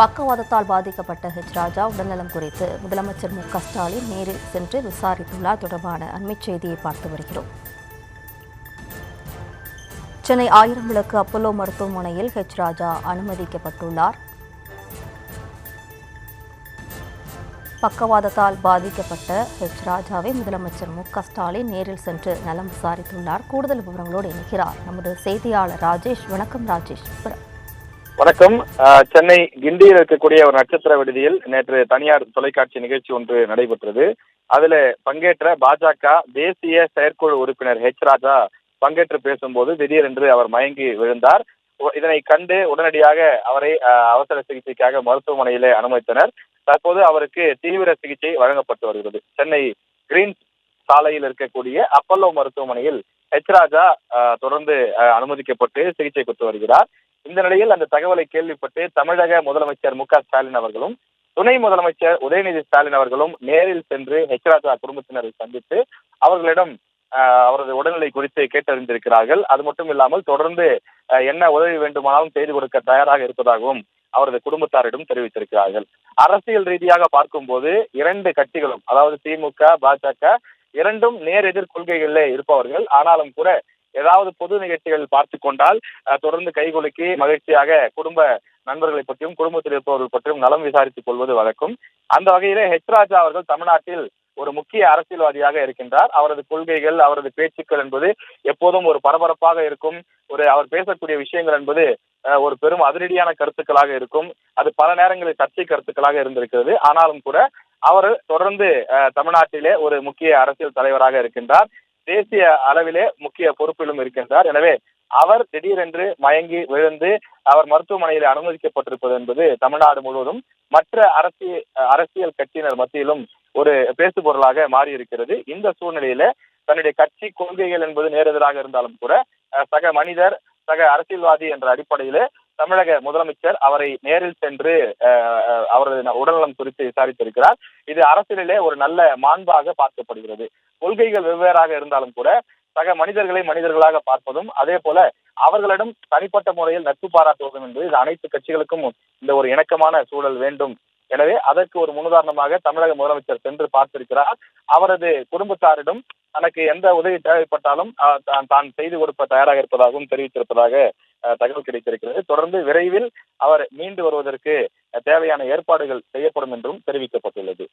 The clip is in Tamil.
பக்கவாதத்தால் பாதிக்கப்பட்ட ராஜா உடல்நலம் குறித்து முதலமைச்சர் ஸ்டாலின் நேரில் சென்று விசாரித்துள்ளார். தொடர்பான அண்மைச் செய்தியை பார்த்து வருகிறோம். சென்னை 1000 விளக்கு அப்பல்லோ மருத்துவமனையில் ராஜா அனுமதிக்கப்பட்டுள்ளார். பக்கவாதத்தால் பாதிக்கப்பட்ட ராஜாவை முதலமைச்சர் ஸ்டாலின் நேரில் சென்று நலம் விசாரித்துள்ளார். கூடுதல் விவரங்களோடு இணைகிறார் நமது செய்தியாளர் ராஜேஷ். வணக்கம் ராஜேஷ். வணக்கம். சென்னை கிண்டியில் இருக்கக்கூடிய ஒரு நட்சத்திர விடுதியில் நேற்று தனியார் தொலைக்காட்சி நிகழ்ச்சி ஒன்று நடைபெற்றது. அதுல பங்கேற்ற பாஜக தேசிய செயற்குழு உறுப்பினர் ராஜா பங்கேற்று பேசும்போது திடீரென்று அவர் மயங்கி விழுந்தார். இதனை கண்டு உடனடியாக அவரை அவசர சிகிச்சைக்காக மருத்துவமனையிலே அனுமதித்தனர். தற்போது அவருக்கு தீவிர சிகிச்சை வழங்கப்பட்டு வருகிறது. சென்னை கிரீன்ஸ் சாலையில் இருக்கக்கூடிய அப்பல்லோ மருத்துவமனையில் ராஜா தொடர்ந்து அனுமதிக்கப்பட்டு சிகிச்சை பெற்று வருகிறார். இந்த நிலையில் அந்த தகவலை கேள்விப்பட்டு தமிழக முதலமைச்சர் ஸ்டாலின் அவர்களும் துணை முதலமைச்சர் உதயநிதி ஸ்டாலின் அவர்களும் நேரில் சென்று ராஜா குடும்பத்தினரை சந்தித்து அவர்களிடம் அவரது உடல்நிலை குறித்து கேட்டறிந்திருக்கிறார்கள். அது மட்டும் இல்லாமல் தொடர்ந்து என்ன உதவி வேண்டுமானாலும் செய்து கொடுக்க தயாராக இருப்பதாகவும் அவரது குடும்பத்தாரிடம் தெரிவித்திருக்கிறார்கள். அரசியல் ரீதியாக பார்க்கும்போது இரண்டு கட்சிகளும், அதாவது திமுக, பாஜக இரண்டும் நேர் எதிர் கொள்கைகளிலே இருப்பவர்கள். ஆனாலும் கூட ஏதாவது பொது நிகழ்ச்சிகள் பார்த்து கொண்டால் தொடர்ந்து கைகுலுக்கி மகிழ்ச்சியாக குடும்ப நண்பர்களை பற்றியும் குடும்பத்தில் இருப்பவர்கள் பற்றியும் நலம் விசாரித்துக் கொள்வது வழக்கம். அந்த வகையிலே ராஜா அவர்கள் தமிழ்நாட்டில் ஒரு முக்கிய அரசியல்வாதியாக இருக்கின்றார். அவரது கொள்கைகள், அவரது பேச்சுக்கள் என்பது எப்போதும் ஒரு பரபரப்பாக இருக்கும். அவர் பேசக்கூடிய விஷயங்கள் என்பது ஒரு பெரும் அதிரடியான கருத்துக்களாக இருக்கும். அது பல நேரங்களில் சர்ச்சை கருத்துக்களாக இருந்திருக்கிறது. ஆனாலும் கூட அவர் தொடர்ந்து தமிழ்நாட்டிலே ஒரு முக்கிய அரசியல் தலைவராக இருக்கின்றார். தேசிய அளவிலே முக்கிய பொறுப்பிலும் இருக்கின்றார். எனவே அவர் திடீரென்று மயங்கி விழுந்து அவர் மருத்துவமனையில் அனுமதிக்கப்பட்டிருப்பது என்பது தமிழ்நாடு முழுவதும் மற்ற அரசியல் கட்சியினர் மத்தியிலும் ஒரு பேசுபொருளாக மாறி இருக்கிறது. இந்த சூழ்நிலையில தன்னுடைய கட்சி கொள்கைகள் என்பது நேரெதிராக இருந்தாலும் கூட சக மனிதர், சக அரசியல்வாதி என்ற அடிப்படையில தமிழக முதலமைச்சர் அவரை நேரில் சென்று அவரது உடல்நலம் குறித்து விசாரித்திருக்கிறார். இது அரசியலிலே ஒரு நல்ல மாண்பாக பார்க்கப்படுகிறது. கொள்கைகள் வெவ்வேறாக இருந்தாலும் கூட சக மனிதர்களை மனிதர்களாக பார்ப்பதும், அதே போல அவர்களிடம் தனிப்பட்ட முறையில் நட்பு பாராட்டுவதும் என்பது இது அனைத்து கட்சிகளுக்கும் இந்த ஒரு இணக்கமான சூழல் வேண்டும். எனவே அதற்கு ஒரு முன்னுதாரணமாக தமிழக முதலமைச்சர் சென்று பார்த்திருக்கிறார். அவரது குடும்பத்தாரிடம் தனக்கு எந்த உதவி தேவைப்பட்டாலும் தான் செய்து கொடுக்க தயாராக இருப்பதாகவும் தெரிவித்திருப்பதாக தகவல் கிடைத்திருக்கிறது. தொடர்ந்து விரைவில் அவர் மீண்டு வருவதற்கு தேவையான ஏற்பாடுகள் செய்யப்படும் என்றும் தெரிவிக்கப்பட்டுள்ளது.